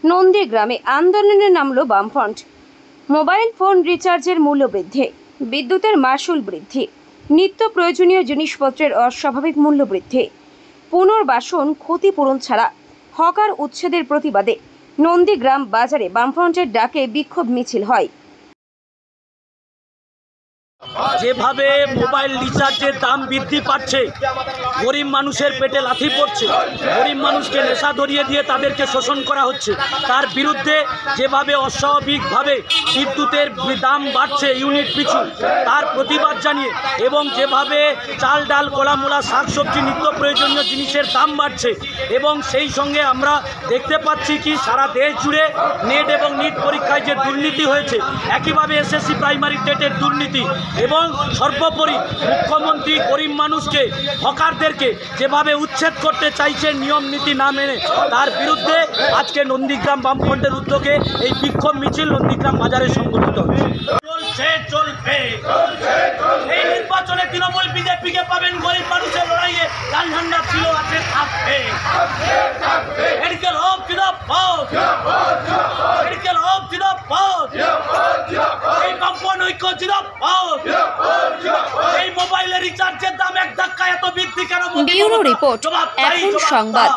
নন্দীগ্রামে আন্দোলনে নামল বামফ্রন্ট। মোবাইল ফোন রিচার্জের মূল্য বৃদ্ধি, বিদ্যুতের মাশুল বৃদ্ধি, নিত্য প্রয়োজনীয় জিনিসপত্রের অস্বাভাবিক মূল্য বৃদ্ধি, পুনর্বাসন ক্ষতিপূরণ ছাড়া হকার উচ্ছেদের প্রতিবাদে নন্দীগ্রাম বাজারে বামফ্রন্টের ডাকে বিক্ষোভ মিছিল হয়। যেভাবে মোবাইল রিচার্জের দাম বৃদ্ধি পাচ্ছে, গরিব মানুষের পেটে লাথি পড়ছে, গরিব মানুষকে নেশা ধরিয়ে দিয়ে তাদেরকে শোষণ করা হচ্ছে, তার বিরুদ্ধে যেভাবে অস্বাভাবিকভাবে বিদ্যুতের দাম বাড়ছে ইউনিট পিছু, তার প্রতিবাদ জানিয়ে এবং যেভাবে চাল ডাল কলামূলা শাকসবজি নিত্য প্রয়োজনীয় জিনিসের দাম বাড়ছে এবং সেই সঙ্গে আমরা দেখতে পাচ্ছি কি সারা দেশ জুড়ে নেট এবং নিট পরীক্ষায় যে দুর্নীতি হয়েছে, একইভাবে এসএসসি প্রাইমারি টেটের দুর্নীতি এবং সর্বোপরি মুখ্যমন্ত্রী গরিব মানুষকে হকারদেরকে যেভাবে উচ্ছেদ করতে চাইছে নিয়ম নীতি না মেনে, তার বিরুদ্ধে আজকে নন্দীগ্রাম বামফ্রন্টের উদ্যোগে এই বিক্ষোভ মিছিল নন্দীগ্রাম বাজারে সংগঠিত হচ্ছে। চলবে এই নির্বাচনে তৃণমূল বিজেপিকে পাবেন, গরিব মানুষের লড়াইয়ে লাল ঝান্ডা ছিল আছে থাকবে। মেডিকেল হোক জিন্দাবাদ, মেডিকেল হোক জিন্দাবাদ, এই বামফ্রন্ট ঐক্য জিন্দাবাদ। এই মোবাইলের রিচার্জের দাম এক ধাক্কায় এত বৃদ্ধি কেন? ব্যুরো রিপোর্ট, এখন সংবাদ।